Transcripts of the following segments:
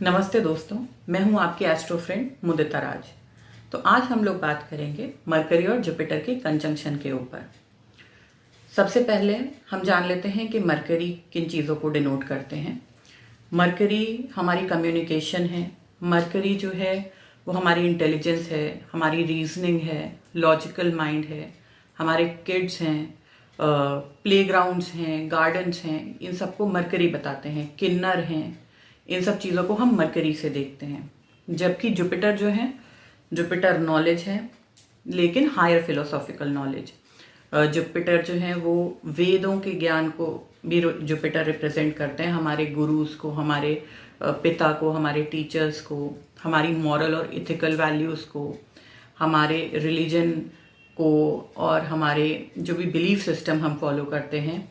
नमस्ते दोस्तों, मैं हूं आपकी एस्ट्रो फ्रेंड मुदिता राज। तो आज हम लोग बात करेंगे मरकरी और जुपिटर के कंजंक्शन के ऊपर। सबसे पहले हम जान लेते हैं कि मरकरी किन चीज़ों को डिनोट करते हैं। मरकरी हमारी कम्युनिकेशन है। मरकरी जो है वो हमारी इंटेलिजेंस है, हमारी रीजनिंग है, लॉजिकल माइंड है, हमारे किड्स हैं, प्लेग्राउंड्स हैं, गार्डन्स हैं, इन सबको मरकरी बताते हैं। किन्नर हैं, इन सब चीज़ों को हम मरकरी से देखते हैं। जबकि जुपिटर जो है, जुपिटर नॉलेज है, लेकिन हायर फिलोसॉफिकल नॉलेज। जुपिटर जो है वो वेदों के ज्ञान को भी जुपिटर रिप्रेजेंट करते हैं। हमारे गुरुज को, हमारे पिता को, हमारे टीचर्स को, हमारी मॉरल और इथिकल वैल्यूज़ को, हमारे रिलीजन को और हमारे जो भी बिलीफ सिस्टम हम फॉलो करते हैं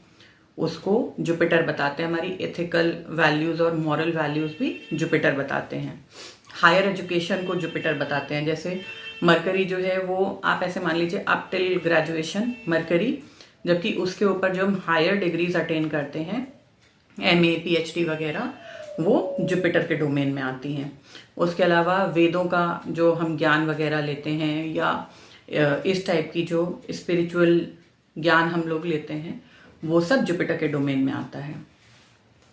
उसको जुपिटर बताते हैं। हमारी एथिकल वैल्यूज़ और मॉरल वैल्यूज़ भी जुपिटर बताते हैं। हायर एजुकेशन को जुपिटर बताते हैं। जैसे मरकरी जो है वो आप ऐसे मान लीजिए अप टिल ग्रेजुएशन मरकरी, जबकि उसके ऊपर जो हम हायर डिग्रीज अटेन करते हैं MA PhD वगैरह, वो जुपिटर के डोमेन में आती हैं। उसके अलावा वेदों का जो हम ज्ञान वगैरह लेते हैं या इस टाइप की जो स्पिरिचुअल ज्ञान हम लोग लेते हैं वो सब जुपिटर के डोमेन में आता है।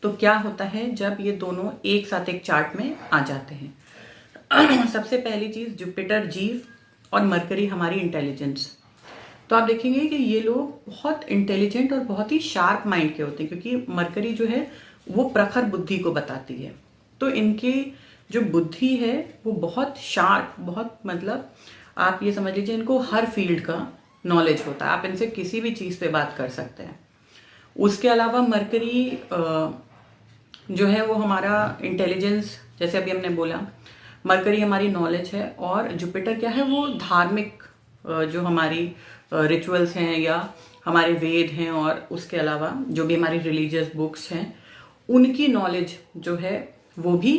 तो क्या होता है जब ये दोनों एक साथ एक चार्ट में आ जाते हैं? सबसे पहली चीज, जुपिटर जीव और मरकरी हमारी इंटेलिजेंस। तो आप देखेंगे कि ये लोग बहुत इंटेलिजेंट और बहुत ही शार्प माइंड के होते हैं, क्योंकि मरकरी जो है वो प्रखर बुद्धि को बताती है। तो इनकी जो बुद्धि है वो बहुत शार्प, बहुत मतलब आप ये समझ लीजिए इनको हर फील्ड का नॉलेज होता है। आप इनसे किसी भी चीज़ पे बात कर सकते हैं। उसके अलावा मरकरी जो है वो हमारा इंटेलिजेंस, जैसे अभी हमने बोला मरकरी हमारी नॉलेज है, और जुपिटर क्या है वो धार्मिक जो हमारी रिचुअल्स हैं या हमारे वेद हैं और उसके अलावा जो भी हमारी रिलीजियस बुक्स हैं उनकी नॉलेज जो है वो भी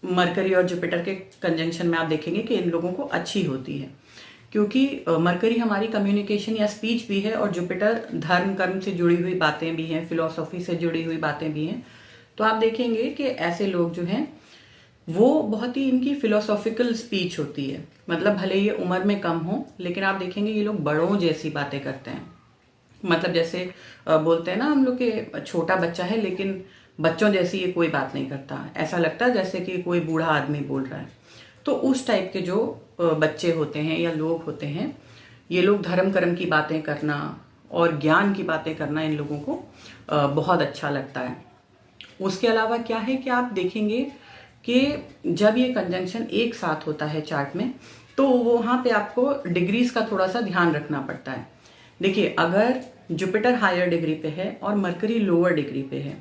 मरकरी और जुपिटर के कंजंक्शन में आप देखेंगे कि इन लोगों को अच्छी होती है। क्योंकि मरकरी हमारी कम्युनिकेशन या स्पीच भी है और जुपिटर धर्म कर्म से जुड़ी हुई बातें भी हैं, फिलॉसफी से जुड़ी हुई बातें भी हैं। तो आप देखेंगे कि ऐसे लोग जो हैं वो बहुत ही इनकी फिलोसॉफिकल स्पीच होती है। मतलब भले ये उम्र में कम हो, लेकिन आप देखेंगे ये लोग बड़ों जैसी बातें करते हैं। मतलब जैसे बोलते हैं ना हम लोग के छोटा बच्चा है लेकिन बच्चों जैसी ये कोई बात नहीं करता, ऐसा लगता है जैसे कि कोई बूढ़ा आदमी बोल रहा है। तो उस टाइप के जो बच्चे होते हैं या लोग होते हैं, ये लोग धर्म कर्म की बातें करना और ज्ञान की बातें करना इन लोगों को बहुत अच्छा लगता है। उसके अलावा क्या है कि आप देखेंगे कि जब ये कंजंक्शन एक साथ होता है चार्ट में, तो वहाँ पे आपको डिग्रीज का थोड़ा सा ध्यान रखना पड़ता है। देखिए, अगर जुपिटर हायर डिग्री पे है और मरकरी लोअर डिग्री पे है,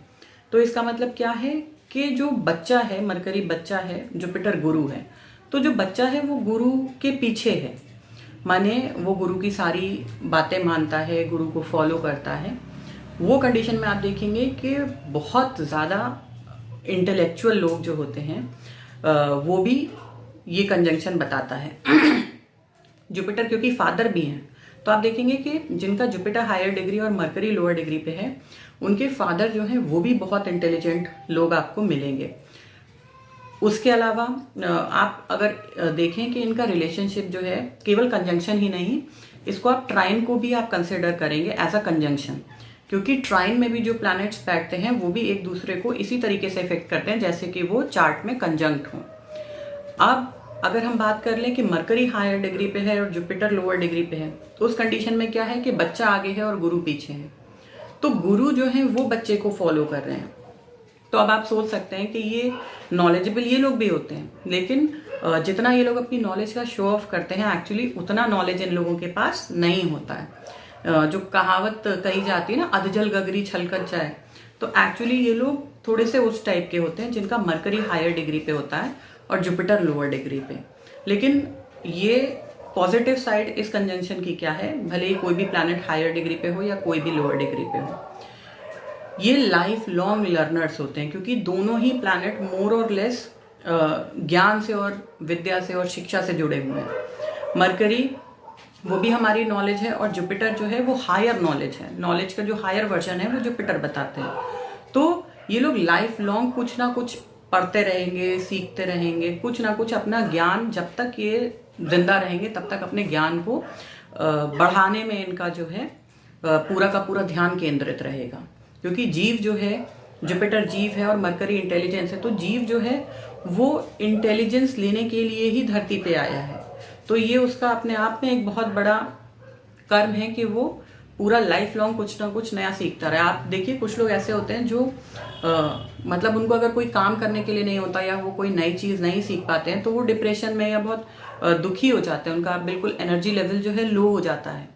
तो इसका मतलब क्या है कि जो बच्चा है, मरकरी बच्चा है, जुपिटर गुरु है। तो जो बच्चा है वो गुरु के पीछे है, माने वो गुरु की सारी बातें मानता है, गुरु को फॉलो करता है। वो कंडीशन में आप देखेंगे कि बहुत ज़्यादा इंटेलेक्चुअल लोग जो होते हैं वो भी ये कंजंक्शन बताता है। जुपिटर क्योंकि फादर भी हैं, तो आप देखेंगे कि जिनका जुपिटर हायर डिग्री और मरकरी लोअर डिग्री पे है, उनके फादर जो हैं वो भी बहुत इंटेलिजेंट लोग आपको मिलेंगे। उसके अलावा आप अगर देखें कि इनका रिलेशनशिप जो है केवल कंजंक्शन ही नहीं, इसको आप ट्राइन को भी आप कंसिडर करेंगे एज अ कंजंक्शन, क्योंकि ट्राइन में भी जो प्लैनेट्स बैठते हैं वो भी एक दूसरे को इसी तरीके से इफेक्ट करते हैं जैसे कि वो चार्ट में कंजंक्ट हों। अब अगर हम बात कर लें कि मरकरी हायर डिग्री पे है और जुपिटर लोअर डिग्री पे है, तो उस कंडीशन में क्या है कि बच्चा आगे है और गुरु पीछे है। तो गुरु जो है वो बच्चे को फॉलो कर रहे हैं। तो अब आप सोच सकते हैं कि ये नॉलेजेबल ये लोग भी होते हैं, लेकिन जितना ये लोग अपनी नॉलेज का शो ऑफ करते हैं, एक्चुअली उतना नॉलेज इन लोगों के पास नहीं होता है। जो कहावत कही जाती है ना, अधजल गगरी छलकत जाए, तो एक्चुअली ये लोग थोड़े से उस टाइप के होते हैं जिनका मरकरी हायर डिग्री पे होता है और जुपिटर लोअर डिग्री पे। लेकिन ये पॉजिटिव साइड इस कंजंक्शन की क्या है, भले ही कोई भी प्लैनेट हायर डिग्री पे हो या कोई भी लोअर डिग्री पे हो, ये लाइफ लॉन्ग लर्नर्स होते हैं, क्योंकि दोनों ही प्लैनेट मोर और लेस ज्ञान से और विद्या से और शिक्षा से जुड़े हुए हैं। मरकरी वो भी हमारी नॉलेज है और जुपिटर जो है वो हायर नॉलेज है। नॉलेज का जो हायर वर्जन है वो जुपिटर बताते हैं। तो ये लोग लाइफ लॉन्ग कुछ ना कुछ पढ़ते रहेंगे, सीखते रहेंगे, कुछ ना कुछ अपना ज्ञान, जब तक ये जिंदा रहेंगे तब तक अपने ज्ञान को बढ़ाने में इनका जो है पूरा का पूरा ध्यान केंद्रित रहेगा। क्योंकि जीव जो है, जुपिटर जीव है और मरकरी इंटेलिजेंस है, तो जीव जो है वो इंटेलिजेंस लेने के लिए ही धरती पे आया है। तो ये उसका अपने आप में एक बहुत बड़ा कर्म है कि वो पूरा लाइफ लॉन्ग कुछ ना कुछ नया सीखता रहे। आप देखिए कुछ लोग ऐसे होते हैं जो मतलब उनको अगर कोई काम करने के लिए नहीं होता या वो कोई नई चीज़ नहीं सीख पाते हैं तो वो डिप्रेशन में या बहुत दुखी हो जाते हैं, उनका बिल्कुल एनर्जी लेवल जो है लो हो जाता है।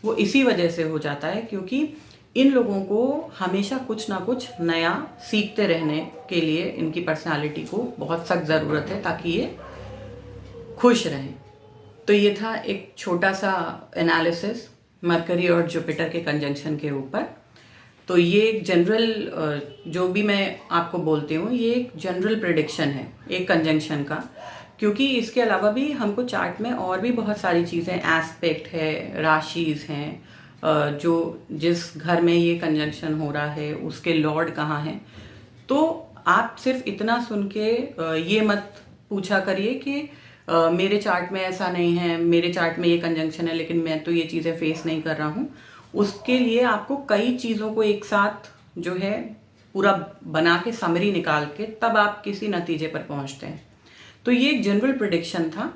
वो इसी वजह से हो जाता है क्योंकि इन लोगों को हमेशा कुछ ना कुछ नया सीखते रहने के लिए इनकी पर्सनालिटी को बहुत सख्त ज़रूरत है ताकि ये खुश रहें। तो ये था एक छोटा सा एनालिसिस मरकरी और जुपिटर के कंजंक्शन के ऊपर। तो ये एक जनरल, जो भी मैं आपको बोलती हूँ, ये एक जनरल प्रेडिक्शन है एक कंजंक्शन का, क्योंकि इसके अलावा भी हमको चार्ट में और भी बहुत सारी चीज़ें, एस्पेक्ट है, राशिज हैं, जो जिस घर में ये कंजंक्शन हो रहा है उसके लॉर्ड कहाँ हैं। तो आप सिर्फ इतना सुन के ये मत पूछा करिए कि मेरे चार्ट में ऐसा नहीं है, मेरे चार्ट में ये कंजंक्शन है लेकिन मैं तो ये चीज़ें फेस नहीं कर रहा हूँ। उसके लिए आपको कई चीज़ों को एक साथ जो है पूरा बना के समरी निकाल के तब आप किसी नतीजे पर पहुँचते हैं। तो ये एक जनरल प्रेडिक्शन था,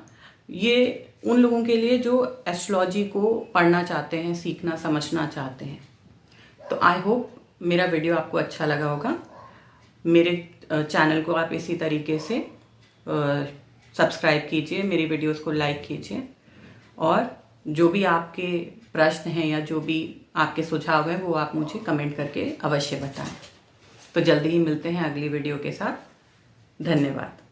ये उन लोगों के लिए जो एस्ट्रोलॉजी को पढ़ना चाहते हैं, सीखना समझना चाहते हैं। तो आई होप मेरा वीडियो आपको अच्छा लगा होगा। मेरे चैनल को आप इसी तरीके से सब्सक्राइब कीजिए, मेरी वीडियोस को लाइक कीजिए, और जो भी आपके प्रश्न हैं या जो भी आपके सुझाव हैं वो आप मुझे कमेंट करके अवश्य बताएं। तो जल्दी ही मिलते हैं अगली वीडियो के साथ। धन्यवाद।